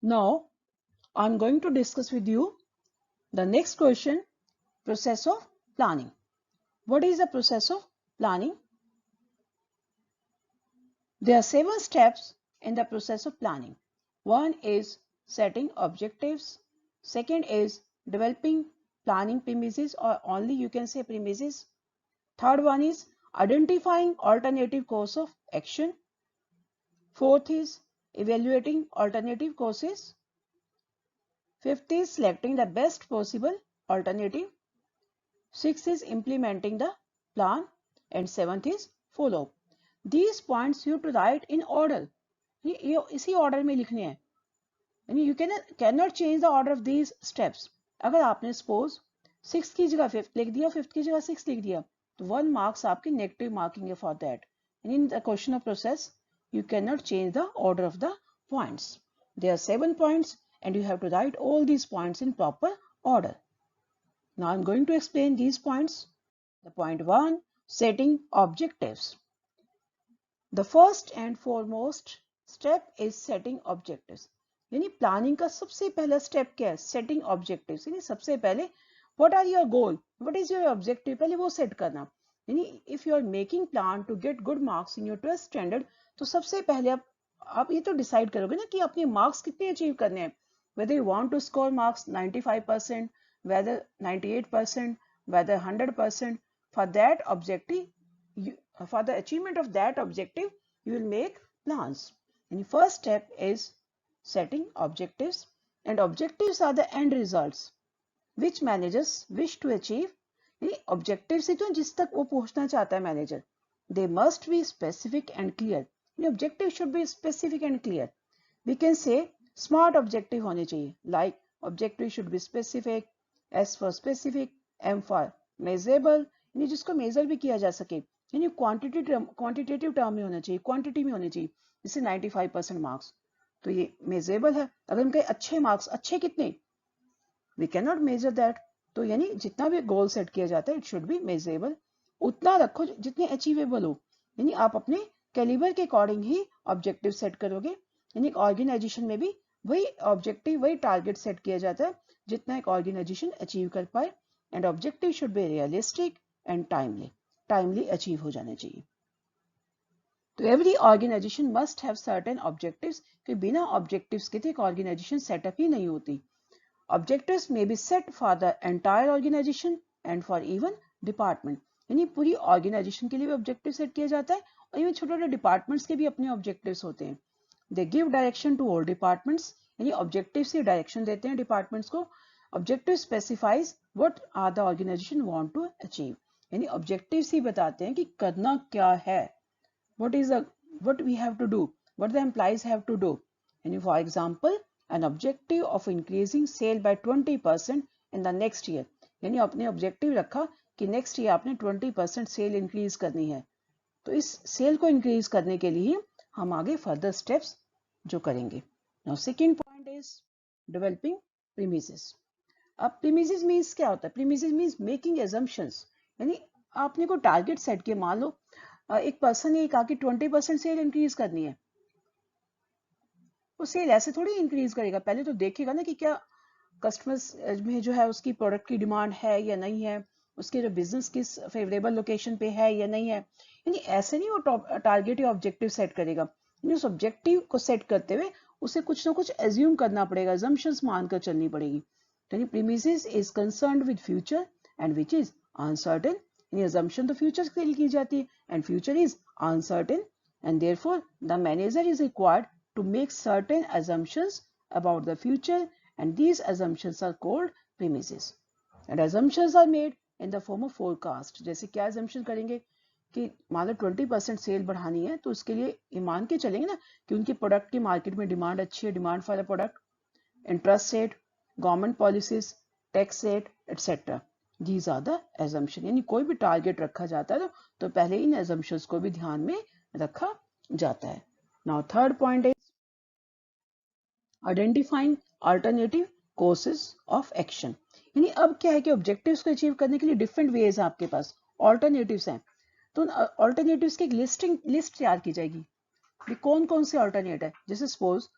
Now, I'm going to discuss with you the next question, process of planning. What is the process of planning? There are 7 steps in the process of planning. One is setting objectives. Second is developing planning premises, or only you can say premises. Third one is identifying alternative course of action. Fourth is evaluating alternative courses. Fifth is selecting the best possible alternative. Sixth is implementing the plan. And seventh is follow up. These points you have to write in order. ये इसी order में लिखने हैं. यानी you cannot change the order of these steps. अगर आपने suppose 6 की जगह 5th लिख दिया, 5th की जगह 6 लिख दिया, तो 1 marks आपकी negative marking है for that. And in the question of process, you cannot change the order of the points. There are 7 points and you have to write all these points in proper order. Now I'm going to explain these points. The point 1, setting objectives. The first and foremost step is setting objectives. यानी planning का सबसे पहला step क्या है? Setting objectives. यानी सबसे पहले what are your goal, what is your objective, पहले वो सेट करना. यानी if you are making plan to get good marks in your 12th standard, तो सबसे पहले आप ये तो डिसाइड करोगे ना कि अपने मार्क्स कितने अचीव करने हैं. Whether you want to score marks 95%, whether 98%, whether 100%. For that objective, for the achievement of that objective, you will make plans. And the first step is setting objectives, and objectives are the end results which managers wish to achieve. Objectives से तो जिस तक वो पहुंचना चाहता है manager, they must be specific and clear. The objective should be specific and clear. We can say smart objective होने चाहिए, like objective should be specific, S for specific, M for measurable, यानी जिसको मेजर भी किया जा सके. यानी quantitative term में होना चाहिए, क्वांटिटी में होनी चाहिए. जैसे 95% मार्क्स, तो ये मेजरेबल है. अगर हम कहें अच्छे मार्क्स, अच्छे कितने, we can not measure that. तो यानी जितना भी गोल सेट किया जाता है, इट शुड बी मेजरेबल. उतना रखो जितने अचीवेबल हो. यानी आप अपने कैलिबर के अकॉर्डिंग ही ऑब्जेक्टिव सेट करोगे. यानी ऑर्गेनाइजेशन में भी वही ऑब्जेक्टिव, वही टारगेट सेट किया जाता है जितना एक ऑर्गेनाइजेशन अचीव कर पाए. And objective should be realistic and timely achieve हो जाने चाहिए. तो every organization must have certain objectives, कि बिना ऑब्जेक्टिव्स के एक ऑर्गेनाइजेशन सेटअप ही नहीं होती. Objectives may be set for the entire organization and for even department. यानी पूरी ऑर्गेनाइजेशन के लिए भी ऑब्जेक्टिव सेट किया जाता है, और इवन छोटे छोटे डिपार्टमेंट्स के भी अपने ऑब्जेक्टिव्स होते हैं. They give direction to all departments. यानी ऑब्जेक्टिव से डायरेक्शन देते हैं डिपार्टमेंट्स को. Objective specifies what are the organization want to achieve. यानी ऑब्जेक्टिव्स ही बताते हैं कि करना क्या है. what we have to do, what the employees have to do. And for example, an objective of increasing sale by 20% in the next year. यानी आपने ऑब्जेक्टिव रखा कि नेक्स्ट ईयर आपने 20% सेल इंक्रीज करनी है. तो इस सेल को इंक्रीज करने के लिए हम आगे फर्दर स्टेप्स जो करेंगे. Now second point is developing premises. अब प्रीमिसेस मींस क्या होता है? Premises means making assumptions. यानी आपने को टारगेट सेट किया. मान लो एक पर्सन ने कहा कि 20% सेल इंक्रीज करनी है. वो सेल ऐसे थोड़ी इंक्रीज करेगा, पहले तो देखेगा ना कि क्या कस्टमर्स में जो है उसकी प्रोडक्ट की डिमांड है या नहीं है, उसके जो बिजनेस किस फेवरेबल लोकेशन पे है या नहीं है. यानी ऐसे नहीं वो टारगेट या ऑब्जेक्टिव सेट करेगा. यानी उस ऑब्जेक्टिव को सेट करते हुए उसे कुछ ना कुछ एज्यूम करना पड़ेगा, assumptions मानकर चलनी पड़ेगी. यानी premises is concerned with future and which is uncertain. assumption तो फ्यूचर के लिए की जाती है, and future is uncertain, and therefore the manager is required to make certain assumptions about the future, and these assumptions are called premises. And assumptions are made in the form of forecast. जैसे क्या assumption करेंगे कि मान लो 20% cell बढ़ानी है, तो उसके लिए ये मान के चलेंगे ना कि उनकी प्रोडक्ट की मार्केट में डिमांड अच्छी है, demand for the product, interest rate, government policies, tax rate etcetera. These are the assumption. यानी कोई भी टारगेट रखा जाता है तो पहले इन assumptions को भी ध्यान में रखा जाता है. Now third point is identifying alternative courses of action. यानी अब क्या है कि ऑब्जेक्टिव्स को अचीव करने के लिए डिफरेंट वेज आपके पास ऑल्टरनेटिव्स हैं. तो ऑल्टरनेटिव्स की एक लिस्ट तैयार की जाएगी कि कौन कौन से ऑल्टरनेट है. जैसे suppose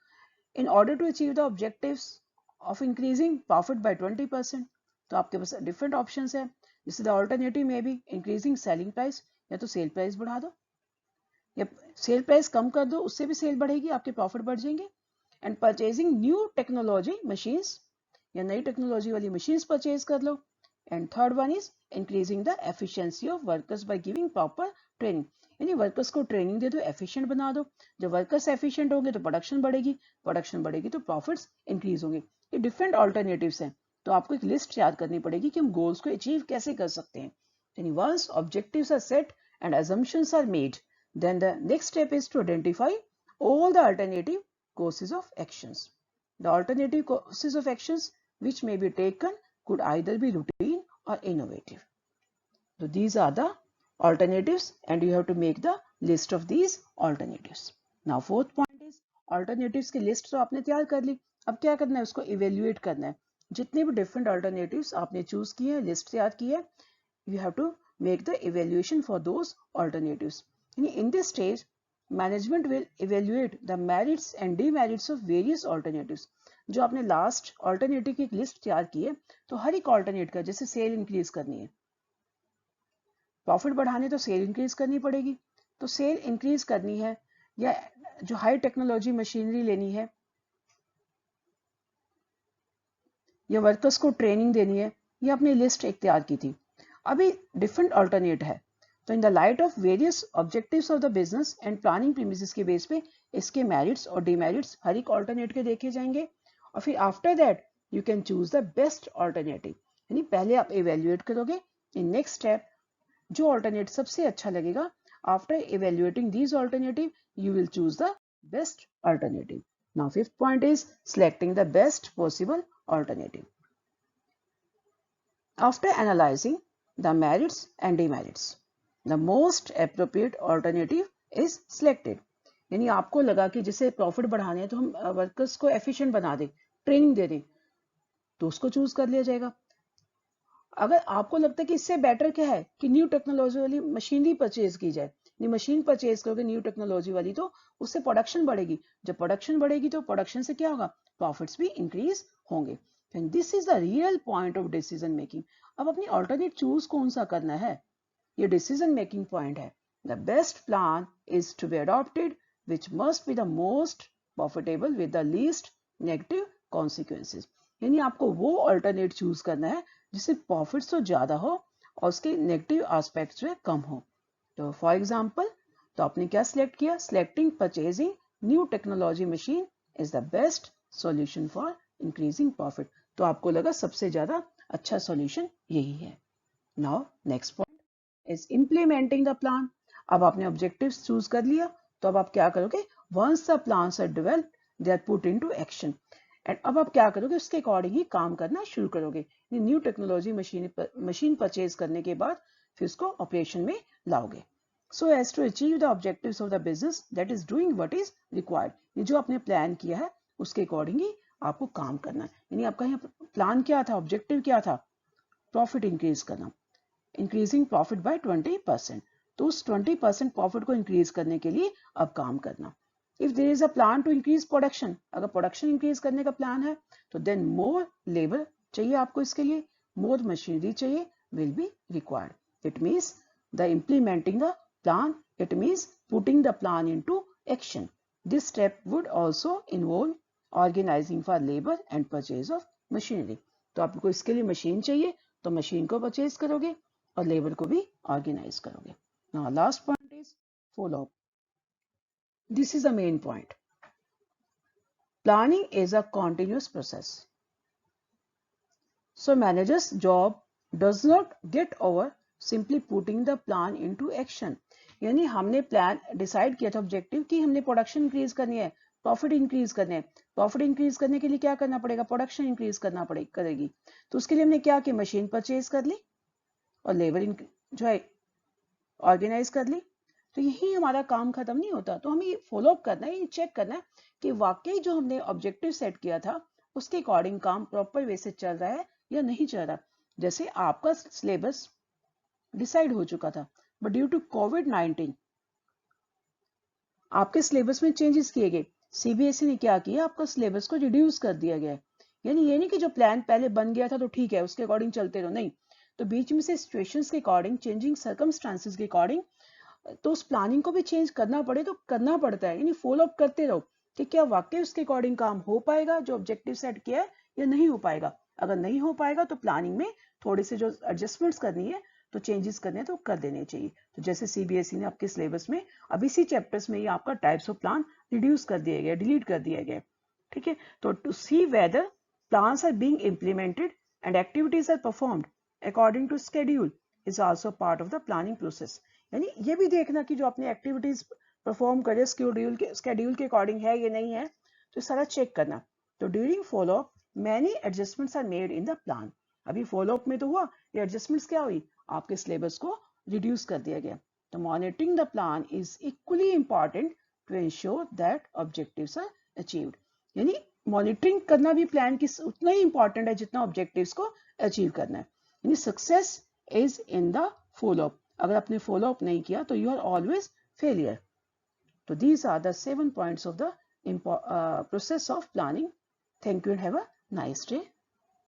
in order to achieve the objectives of increasing profit by 20%, तो आपके पास डिफरेंट ऑप्शंस है। जैसे द ऑल्टरनेटिव में भी इंक्रीजिंग सेलिंग प्राइस, या तो सेल प्राइस बढ़ा दो या सेल प्राइस कम कर दो, उससे भी सेल बढ़ेगी, आपके प्रॉफिट बढ़ जाएंगे। And purchasing new technology machines, या नई टेक्नोलॉजी वाली मशीन्स परचेज कर लो। And third one is increasing the efficiency of workers by giving proper training, यानी वर्कर्स को ट्रेनिंग दे दो, एफिशिएंट बना दो। जब वर्कर्स एफिशिएंट होंगे तो प्रोडक्शन बढ़ेगी, प्रोडक्शन बढ़ेगी तो प्रॉफिट्स इंक्रीज होंगे। ये डिफरेंट ऑल्टरनेटिव्स हैं, तो आपको एक लिस्ट याद करनी पड़ेगी कि हम गोल्स को अचीव कैसे कर सकते हैं। यानी once objectives are set and assumptions are made, then the next step is to identify all the alternative courses of actions. The alternative courses of actions which may be taken could either be routine or innovative. So these are the alternatives and you have to make the list of these alternatives. Now fourth point is alternatives की list तो आपने तैयार कर ली, अब क्या करना है, उसको evaluate करना है। जितने भी different alternatives आपने choose किए हैं, list तैयार की है, you have to make the evaluation for those alternatives. In this stage, management will evaluate the merits and demerits of various alternatives. जो आपने लास्ट ऑल्टरनेटिव की एक लिस्ट तैयार की है, तो हर एक ऑल्टरनेट का, जैसे सेल इंक्रीज करनी है, प्रॉफिट बढ़ाने तो सेल इंक्रीज करनी पड़ेगी, तो सेल इंक्रीज करनी है या जो हाई टेक्नोलॉजी मशीनरी लेनी है या वर्कर्स को ट्रेनिंग देनी है, ये अपनी लिस्ट एक तैयार की थी। अभी डिफरेंट ऑल्टरनेट है, तो in the light of various objectives of the business and planning premises के बेस पे इसके मेरिट्स और डिमेरिट्स हर एक ऑल्टरनेट के देखे जाएंगे, और फिर after that you can choose the best alternative. यानी पहले आप इवेल्युएट करोगे, इन नेक्स्ट स्टेप जो ऑल्टरनेट सबसे अच्छा लगेगा, after evaluating these alternative you will choose the best alternative. Now fifth point is selecting the best possible alternative. After analyzing the merits and demerits, the most appropriate alternative is selected. यानी आपको लगा कि जैसे profit बढ़ाने हैं तो हम workers को एफिशिएंट बना दें, ट्रेनिंग दे दें, तो उसको चूज कर लिया जाएगा। अगर आपको लगता है कि इससे बेटर क्या है कि न्यू टेक्नोलॉजी वाली मशीनरी परचेज की जाए, मशीन परचेज करोगे न्यू टेक्नोलॉजी वाली, तो उससे प्रोडक्शन बढ़ेगी, जब प्रोडक्शन बढ़ेगी तो प्रोडक्शन से क्या होगा, प्रॉफिट्स भी इंक्रीज होंगे। And this is the real point of decision making. अब अपनी ऑल्टरनेट चूज कौन सा करना है, ये डिसीजन मेकिंग पॉइंट है। The best plan is to be adopted which must be the most profitable with the least negative consequences. यानी आपको वो अल्टरनेट चूज करना है जिससे प्रॉफिट्स तो ज्यादा हो और उसके नेगेटिव एस्पेक्ट्स जो है कम हो। तो फॉर एग्जांपल, तो आपने क्या सिलेक्ट किया, selecting purchasing new technology machine is the best solution for increasing profit. तो आपको लगा सबसे ज्यादा अच्छा सॉल्यूशन यही है। Now next point is implementing the plan. अब आपने ऑब्जेक्टिव्स चूज कर लिया, तो अब आप क्या करोगे, once the plans are developed they are put into action. And अब आप क्या करोगे, उसके अकॉर्डिंग ही काम करना शुरू करोगे। न्यू टेक्नोलॉजी मशीन परचेज करने के बाद फिर उसको ऑपरेशन में लाओगे, so as to achieve the objectives of the business that is doing what is required. ये जो आपने प्लान किया है उसके अकॉर्डिंग ही आपको काम करना है। यानी आपका यहाँ प्लान क्या था, ऑब्जेक्टिव क्या था, प्रॉफिट इंक्रीज करना, इंक्रीजिंग प्रॉफिट बाय 20%। तो उस 20% प्रॉफिट को इंक्रीज करने के लिए अब काम करना। If there is a plan to increase production, अगर प्रोडक्शन इंक्रीज करने का प्लान है तो देन मोर लेबर चाहिए आपको, इसके लिए मोर मशीनरी चाहिए, will be required. It means the implementing the plan, it means putting the plan into action. This step would also involve organizing for labour and purchase of machinery. तो आपको इसके लिए machine चाहिए तो machine को purchase करोगे और labour को भी ऑर्गेनाइज करोगे। Now last point is follow up. This is the main point. Planning is a continuous process. So manager's job does not get over simply putting the plan into action. यानी हमने plan decide किया था objective कि हमने production increase करनी है, profit increase करने हैं। प्रॉफिट इंक्रीज करने के लिए क्या करना पड़ेगा, प्रोडक्शन इंक्रीज करना करेगी। तो उसके लिए हमने क्या किया, मशीन परचेज कर ली और लेबर जो है ऑर्गेनाइज कर ली। तो यही हमारा काम खत्म नहीं होता, तो हमें फॉलो अप करना है, ये चेक करना है कि वाकई जो हमने ऑब्जेक्टिव सेट किया था उसके अकॉर्डिंग काम प्रॉपर वे से चल रहा है या नहीं चल रहा। जैसे आपका सिलेबस डिसाइड हो चुका था, बट ड्यू टू कोविड-19 आपके सिलेबस में चेंजेस किए गए, सीबीएसई ने क्या किया, आपका सिलेबस को रिड्यूस कर दिया गया है। यानी ये नहीं कि जो प्लान पहले बन गया था तो ठीक है उसके अकॉर्डिंग चलते रहो, नहीं, तो बीच में से सिचुएशंस के अकॉर्डिंग, चेंजिंग सर्कमस्टांसेस के अकॉर्डिंग तो उस प्लानिंग को भी चेंज करना पड़े तो करना पड़ता है। यानी फॉलो अप करते रहो कि क्या वाकई उसके अकॉर्डिंग काम हो पाएगा, जो ऑब्जेक्टिव सेट किया है, या नहीं हो पाएगा। अगर नहीं हो पाएगा तो प्लानिंग में थोड़े से जो एडजस्टमेंट्स करनी है, तो चेंजेस करने हैं तो कर देने चाहिए। तो जैसे सीबीएसई ने आपके सिलेबस में अब इसी चैप्टर्स में ही आपका टाइप्स ऑफ प्लान रिड्यूस कर दिया गया, डिलीट कर दिया गया, ठीक है। तो to see whether plans are being implemented and activities are performed according to schedule is also part of the planning process। यानी ये भी देखना कि जो अपनी एक्टिविटीज परफॉर्म करे स्केड्यूल के अकॉर्डिंग है या नहीं है, तो सारा चेक करना। तो during follow up many adjustments are made in the plan. अभी फॉलो अप में तो हुआ, ये एडजस्टमेंट्स क्या हुई, आपके सिलेबस को रिड्यूस कर दिया गया। तो monitoring the plan is equally important to ensure that objectives are achieved. यानी मॉनिटरिंग करना भी प्लान की उतना ही इंपॉर्टेंट है जितना ऑब्जेक्टिव्स को अचीव करना है। यानी success is in the follow up. अगर आपने फॉलो अप नहीं किया तो यू आर ऑलवेज फेलियर। तो these are the 7 points of the process of planning. Thank you and have a nice day.